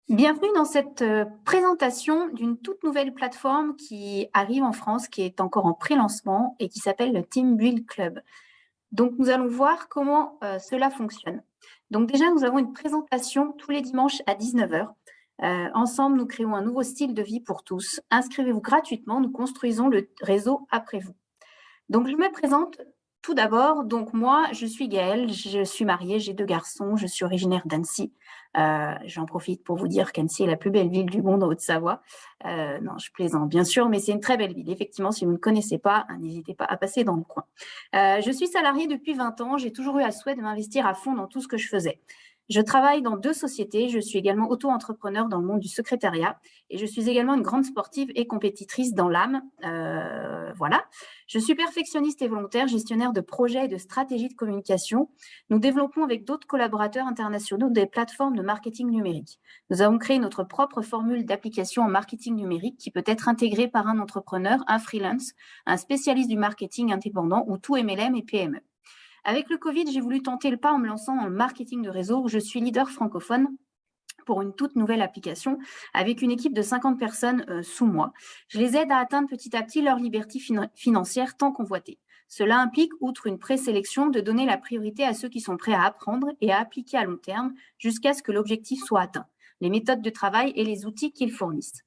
Bienvenue dans cette présentation d'une toute nouvelle plateforme qui arrive en France, qui est encore en pré-lancement et qui s'appelle le TeamBuildClub Club. Donc, nous allons voir comment cela fonctionne. Donc, déjà, nous avons une présentation tous les dimanches à 19 h. Ensemble, nous créons un nouveau style de vie pour tous. Inscrivez-vous gratuitement, nous construisons le réseau après vous. Donc, je me présente tout d'abord. Donc, moi, je suis Gaëlle, je suis mariée, j'ai 2 garçons, je suis originaire d'Annecy. J'en profite pour vous dire qu'Annecy est la plus belle ville du monde en Haute-Savoie. Non, je plaisante bien sûr, mais c'est une très belle ville. Effectivement, si vous ne connaissez pas, n'hésitez pas à passer dans le coin. Je suis salariée depuis 20 ans. J'ai toujours eu à souhait de m'investir à fond dans tout ce que je faisais. Je travaille dans 2 sociétés. Je suis également auto-entrepreneur dans le monde du secrétariat et je suis également une grande sportive et compétitrice dans l'âme. Voilà. Je suis perfectionniste et volontaire, gestionnaire de projets et de stratégies de communication. Nous développons avec d'autres collaborateurs internationaux des plateformes de marketing numérique. Nous avons créé notre propre formule d'application en marketing numérique qui peut être intégrée par un entrepreneur, un freelance, un spécialiste du marketing indépendant ou tout MLM et PME. Avec le Covid, j'ai voulu tenter le pas en me lançant dans le marketing de réseau où je suis leader francophone pour une toute nouvelle application avec une équipe de 50 personnes sous moi. Je les aide à atteindre petit à petit leur liberté financière tant convoitée. Cela implique, outre une présélection, de donner la priorité à ceux qui sont prêts à apprendre et à appliquer à long terme jusqu'à ce que l'objectif soit atteint, les méthodes de travail et les outils qu'ils fournissent.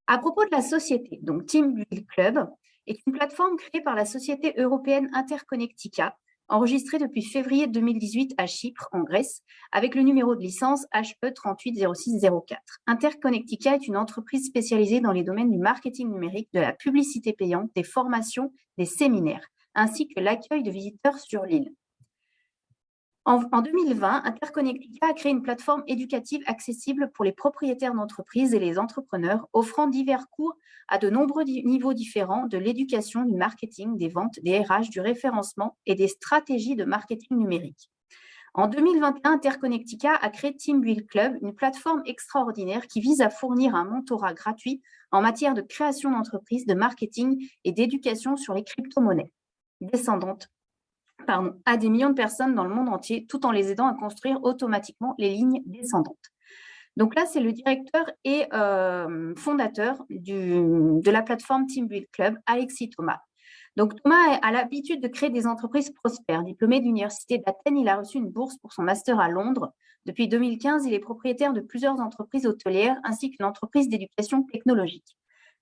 À propos de la société, donc TeamBuildClub Club est une plateforme créée par la société européenne Interconnectica, enregistrée depuis février 2018 à Chypre, en Grèce, avec le numéro de licence HE380604. Interconnectica est une entreprise spécialisée dans les domaines du marketing numérique, de la publicité payante, des formations, des séminaires, ainsi que l'accueil de visiteurs sur l'île. En 2020, Interconnectica a créé une plateforme éducative accessible pour les propriétaires d'entreprises et les entrepreneurs, offrant divers cours à de nombreux niveaux différents de l'éducation, du marketing, des ventes, des RH, du référencement et des stratégies de marketing numérique. En 2021, Interconnectica a créé TeamBuildClub Club, une plateforme extraordinaire qui vise à fournir un mentorat gratuit en matière de création d'entreprise, de marketing et d'éducation sur les crypto-monnaies descendantes à des millions de personnes dans le monde entier, tout en les aidant à construire automatiquement les lignes descendantes. Donc là, c'est le directeur et fondateur de la plateforme TeamBuildClub Club, Alexis Thomas. Donc Thomas a l'habitude de créer des entreprises prospères. Diplômé de l'Université d'Athènes, il a reçu une bourse pour son master à Londres. Depuis 2015, il est propriétaire de plusieurs entreprises hôtelières ainsi qu'une entreprise d'éducation technologique.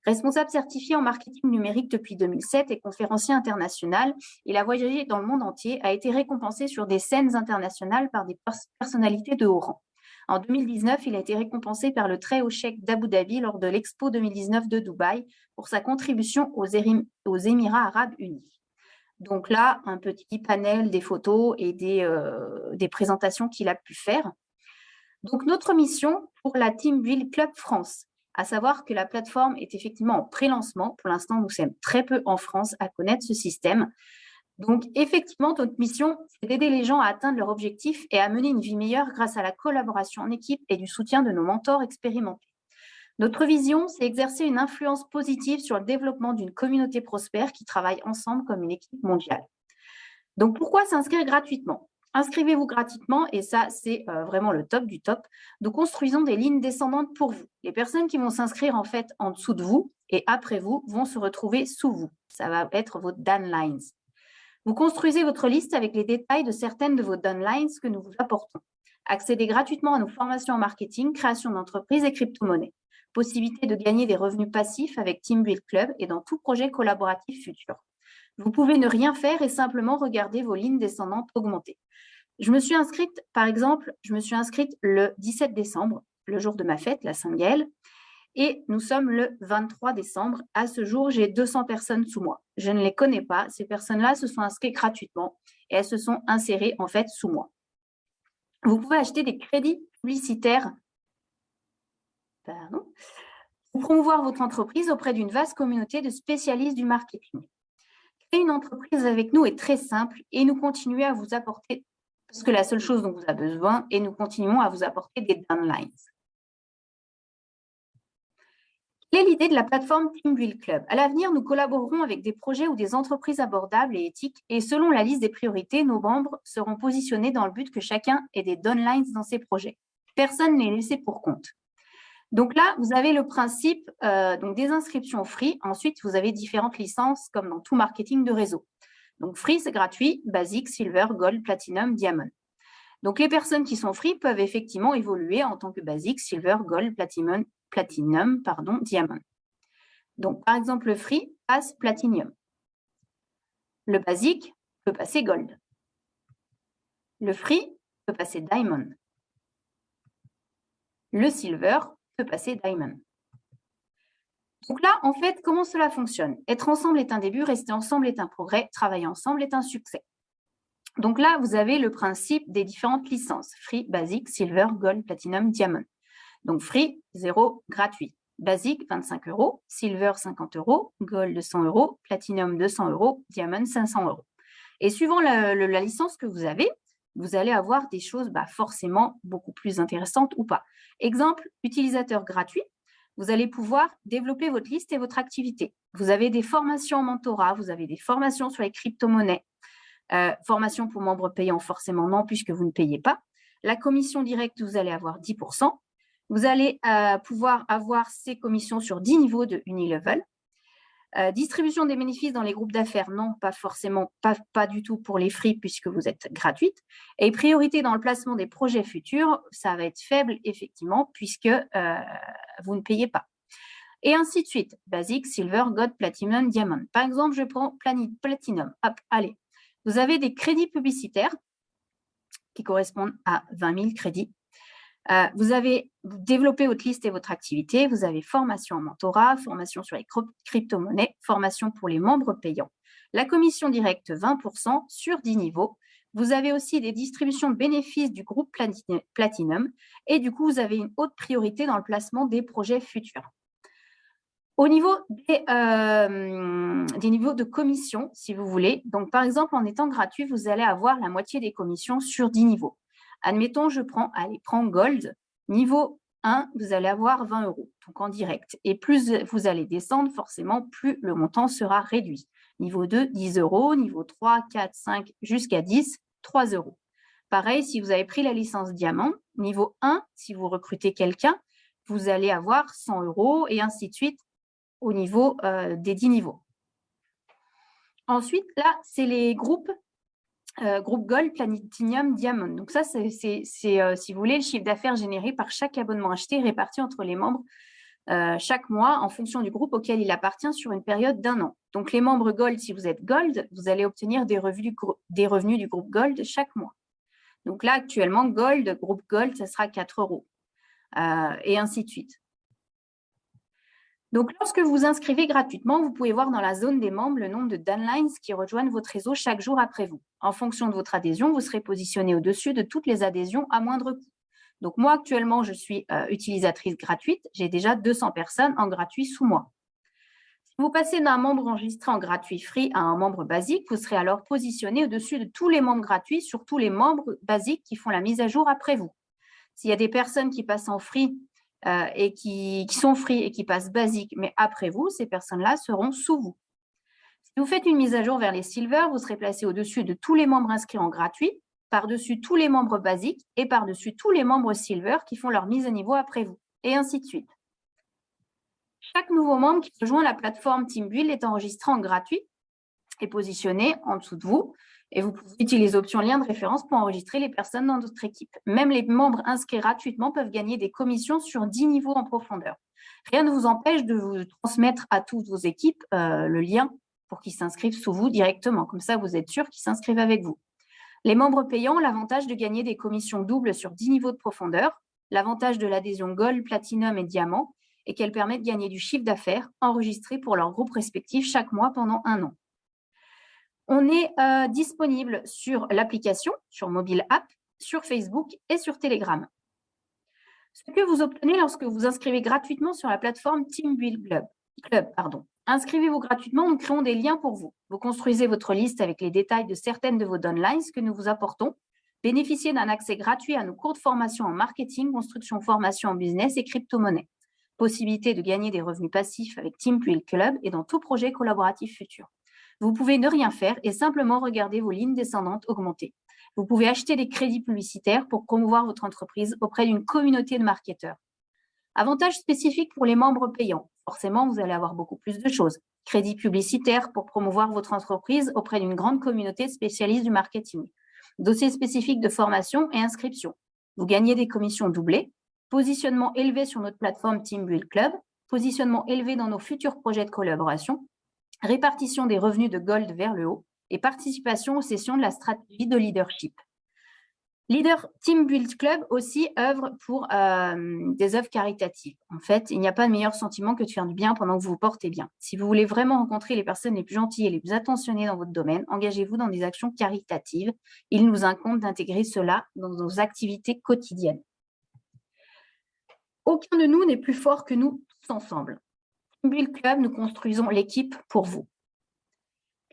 Responsable certifié en marketing numérique depuis 2007 et conférencier international, il a voyagé dans le monde entier, a été récompensé sur des scènes internationales par des personnalités de haut rang. En 2019, il a été récompensé par le très haut cheikh d'Abu Dhabi lors de l'Expo 2019 de Dubaï pour sa contribution aux Émirats arabes unis. Donc là, un petit panel des photos et des présentations qu'il a pu faire. Donc notre mission pour la TeamBuildClub Club France, à savoir que la plateforme est effectivement en pré-lancement. Pour l'instant, nous sommes très peu en France à connaître ce système. Donc, effectivement, notre mission, c'est d'aider les gens à atteindre leurs objectifs et à mener une vie meilleure grâce à la collaboration en équipe et du soutien de nos mentors expérimentés. Notre vision, c'est exercer une influence positive sur le développement d'une communauté prospère qui travaille ensemble comme une équipe mondiale. Donc, pourquoi s'inscrire gratuitement ? Inscrivez-vous gratuitement et ça, c'est vraiment le top du top. Nous construisons des lignes descendantes pour vous. Les personnes qui vont s'inscrire en fait en dessous de vous et après vous vont se retrouver sous vous. Ça va être vos downlines. Vous construisez votre liste avec les détails de certaines de vos downlines que nous vous apportons. Accédez gratuitement à nos formations en marketing, création d'entreprise et crypto-monnaie. Possibilité de gagner des revenus passifs avec TeamBuildClub Club et dans tout projet collaboratif futur. Vous pouvez ne rien faire et simplement regarder vos lignes descendantes augmenter. Je me suis inscrite, par exemple, le 17 décembre, le jour de ma fête, la Saint-Gaëlle, et nous sommes le 23 décembre. À ce jour, j'ai 200 personnes sous moi. Je ne les connais pas. Ces personnes-là se sont inscrites gratuitement et elles se sont insérées en fait sous moi. Vous pouvez acheter des crédits publicitaires pour promouvoir votre entreprise auprès d'une vaste communauté de spécialistes du marketing. Créer une entreprise avec nous est très simple et nous continuons à vous apporter, parce que la seule chose dont vous avez besoin, et nous continuons à vous apporter des downlines. Quelle est l'idée de la plateforme TeamBuildClub Club ? À l'avenir, nous collaborerons avec des projets ou des entreprises abordables et éthiques et selon la liste des priorités, nos membres seront positionnés dans le but que chacun ait des downlines dans ses projets. Personne n'est laissé pour compte. Donc là, vous avez le principe donc des inscriptions free. Ensuite, vous avez différentes licences comme dans tout marketing de réseau. Donc free, c'est gratuit, basique, silver, gold, platinum, diamond. Donc les personnes qui sont free peuvent effectivement évoluer en tant que basique, silver, gold, platinum, diamond. Donc par exemple, le free passe platinum. Le basique peut passer gold. Le free peut passer diamond. Le silver peut passer diamond. Donc là, en fait, comment cela fonctionne? Être ensemble est un début, rester ensemble est un progrès, travailler ensemble est un succès. Donc là, vous avez le principe des différentes licences. Free, basique, silver, gold, platinum, diamond. Donc free, 0, gratuit. Basique, 25 €, silver, 50 €, gold, 100 €, platinum, 200 €, diamond, 500 €. Et suivant la licence que vous avez, vous allez avoir des choses forcément beaucoup plus intéressantes ou pas. Exemple, utilisateur gratuit, vous allez pouvoir développer votre liste et votre activité. Vous avez des formations en mentorat, vous avez des formations sur les crypto-monnaies. Formation pour membres payants, forcément non, puisque vous ne payez pas. La commission directe, vous allez avoir 10%. Vous allez pouvoir avoir ces commissions sur 10 niveaux de Unilevel. Distribution des bénéfices dans les groupes d'affaires, non, pas forcément, pas du tout pour les free puisque vous êtes gratuite. Et priorité dans le placement des projets futurs, ça va être faible effectivement puisque vous ne payez pas. Et ainsi de suite, basique, silver, gold, platinum, diamond. Par exemple, je prends platinum. Hop, allez. Vous avez des crédits publicitaires qui correspondent à 20 000 crédits. Vous avez développé votre liste et votre activité. Vous avez formation en mentorat, formation sur les crypto-monnaies, formation pour les membres payants. La commission directe, 20% sur 10 niveaux. Vous avez aussi des distributions de bénéfices du groupe Platinum. Et du coup, vous avez une haute priorité dans le placement des projets futurs. Au niveau des niveaux de commission, si vous voulez, donc par exemple, en étant gratuit, vous allez avoir la moitié des commissions sur 10 niveaux. Admettons, prends Gold. Niveau 1, vous allez avoir 20 €, donc en direct. Et plus vous allez descendre, forcément, plus le montant sera réduit. Niveau 2, 10 €. Niveau 3, 4, 5, jusqu'à 10, 3 €. Pareil, si vous avez pris la licence Diamant, niveau 1, si vous recrutez quelqu'un, vous allez avoir 100 € et ainsi de suite au niveau des 10 niveaux. Ensuite, là, c'est les groupes Gold, Platinum, Diamond. Donc ça, c'est si vous voulez, le chiffre d'affaires généré par chaque abonnement acheté réparti entre les membres chaque mois en fonction du groupe auquel il appartient sur une période d'1 an. Donc les membres Gold, si vous êtes Gold, vous allez obtenir des revenus du groupe Gold chaque mois. Donc là, actuellement, groupe Gold, ça sera 4 € et ainsi de suite. Donc, lorsque vous inscrivez gratuitement, vous pouvez voir dans la zone des membres le nombre de downlines qui rejoignent votre réseau chaque jour après vous. En fonction de votre adhésion, vous serez positionné au-dessus de toutes les adhésions à moindre coût. Donc, moi, actuellement, je suis utilisatrice gratuite. J'ai déjà 200 personnes en gratuit sous moi. Si vous passez d'un membre enregistré en gratuit free à un membre basique, vous serez alors positionné au-dessus de tous les membres gratuits sur tous les membres basiques qui font la mise à jour après vous. S'il y a des personnes qui passent en free et qui sont free et qui passent basique, mais après vous, ces personnes-là seront sous vous. Si vous faites une mise à jour vers les silver, vous serez placé au-dessus de tous les membres inscrits en gratuit, par-dessus tous les membres basiques et par-dessus tous les membres silver qui font leur mise à niveau après vous, et ainsi de suite. Chaque nouveau membre qui rejoint la plateforme TeamBuild est enregistré en gratuit et positionné en dessous de vous. Et vous pouvez utiliser les options liens de référence pour enregistrer les personnes dans votre équipe. Même les membres inscrits gratuitement peuvent gagner des commissions sur 10 niveaux en profondeur. Rien ne vous empêche de vous transmettre à toutes vos équipes le lien pour qu'ils s'inscrivent sous vous directement. Comme ça, vous êtes sûr qu'ils s'inscrivent avec vous. Les membres payants ont l'avantage de gagner des commissions doubles sur 10 niveaux de profondeur, l'avantage de l'adhésion Gold, Platinum et Diamant, et qu'elles permettent de gagner du chiffre d'affaires enregistré pour leur groupe respectif chaque mois pendant 1 an. On est disponible sur l'application, sur mobile app, sur Facebook et sur Telegram. Ce que vous obtenez lorsque vous inscrivez gratuitement sur la plateforme TeamBuild Club. Inscrivez-vous gratuitement, nous créons des liens pour vous. Vous construisez votre liste avec les détails de certaines de vos downlines que nous vous apportons. Bénéficiez d'un accès gratuit à nos cours de formation en marketing, construction, formation en business et crypto-monnaie. Possibilité de gagner des revenus passifs avec TeamBuild Club et dans tout projet collaboratif futur. Vous pouvez ne rien faire et simplement regarder vos lignes descendantes augmenter. Vous pouvez acheter des crédits publicitaires pour promouvoir votre entreprise auprès d'une communauté de marketeurs. Avantages spécifiques pour les membres payants. Forcément, vous allez avoir beaucoup plus de choses. Crédits publicitaires pour promouvoir votre entreprise auprès d'une grande communauté spécialiste du marketing. Dossiers spécifiques de formation et inscription. Vous gagnez des commissions doublées. Positionnement élevé sur notre plateforme Team Build Club. Positionnement élevé dans nos futurs projets de collaboration. Répartition des revenus de Gold vers le haut. Et participation aux sessions de la stratégie de leadership. Team Build Club aussi œuvre pour des œuvres caritatives. En fait, il n'y a pas de meilleur sentiment que de faire du bien pendant que vous vous portez bien. Si vous voulez vraiment rencontrer les personnes les plus gentilles et les plus attentionnées dans votre domaine, engagez-vous dans des actions caritatives. Il nous incombe d'intégrer cela dans nos activités quotidiennes. Aucun de nous n'est plus fort que nous tous ensemble. Team Build Club, nous construisons l'équipe pour vous.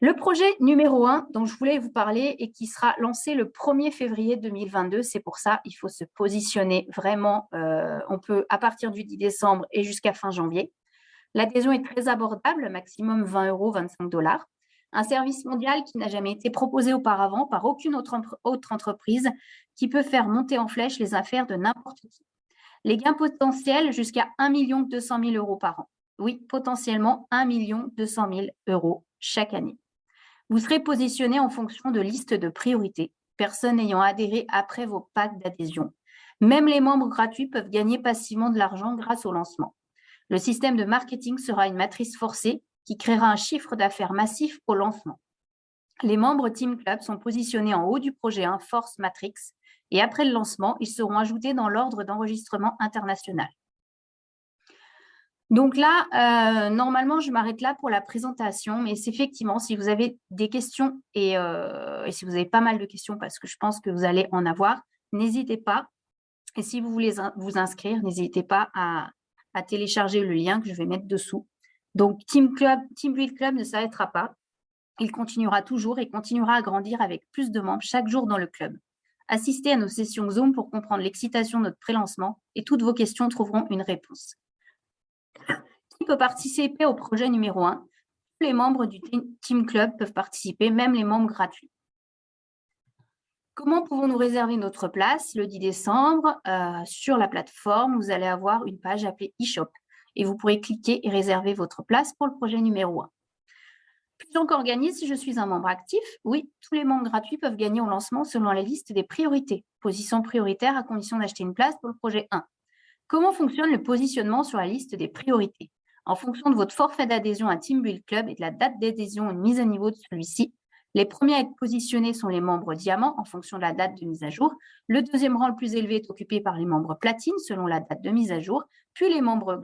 Le projet numéro 1 dont je voulais vous parler et qui sera lancé le 1er février 2022, c'est pour ça il faut se positionner vraiment, on peut à partir du 10 décembre et jusqu'à fin janvier. L'adhésion est très abordable, maximum 20 €, 25 $. Un service mondial qui n'a jamais été proposé auparavant par aucune autre entreprise qui peut faire monter en flèche les affaires de n'importe qui. Les gains potentiels jusqu'à 1 200 000 € par an. Oui, potentiellement 1 200 000 € chaque année. Vous serez positionné en fonction de listes de priorités, personnes ayant adhéré après vos packs d'adhésion. Même les membres gratuits peuvent gagner passivement de l'argent grâce au lancement. Le système de marketing sera une matrice forcée qui créera un chiffre d'affaires massif au lancement. Les membres Team Club sont positionnés en haut du projet 1 Force Matrix et après le lancement, ils seront ajoutés dans l'ordre d'enregistrement international. Donc là, normalement, je m'arrête là pour la présentation, mais c'est effectivement, si vous avez des questions et si vous avez pas mal de questions, parce que je pense que vous allez en avoir, n'hésitez pas. Et si vous voulez vous inscrire, n'hésitez pas à télécharger le lien que je vais mettre dessous. Donc, Team Build Club ne s'arrêtera pas. Il continuera toujours et continuera à grandir avec plus de membres chaque jour dans le club. Assistez à nos sessions Zoom pour comprendre l'excitation de notre pré-lancement et toutes vos questions trouveront une réponse. Qui peut participer au projet numéro 1? Tous les membres du Team Club peuvent participer, même les membres gratuits. Comment pouvons-nous réserver notre place? Le 10 décembre, sur la plateforme, vous allez avoir une page appelée e-shop et vous pourrez cliquer et réserver votre place pour le projet numéro 1. Puis-je donc organiser si je suis un membre actif? Oui, tous les membres gratuits peuvent gagner au lancement selon la liste des priorités. Position prioritaire à condition d'acheter une place pour le projet 1. Comment fonctionne le positionnement sur la liste des priorités? En fonction de votre forfait d'adhésion à Team Build Club et de la date d'adhésion et de mise à niveau de celui-ci, les premiers à être positionnés sont les membres diamant en fonction de la date de mise à jour. Le deuxième rang le plus élevé est occupé par les membres platine selon la date de mise à jour, puis les membres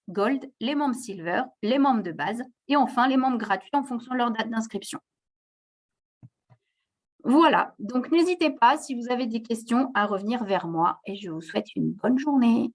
gold, les membres silver, les membres de base et enfin les membres gratuits en fonction de leur date d'inscription. Voilà, donc n'hésitez pas si vous avez des questions à revenir vers moi et je vous souhaite une bonne journée.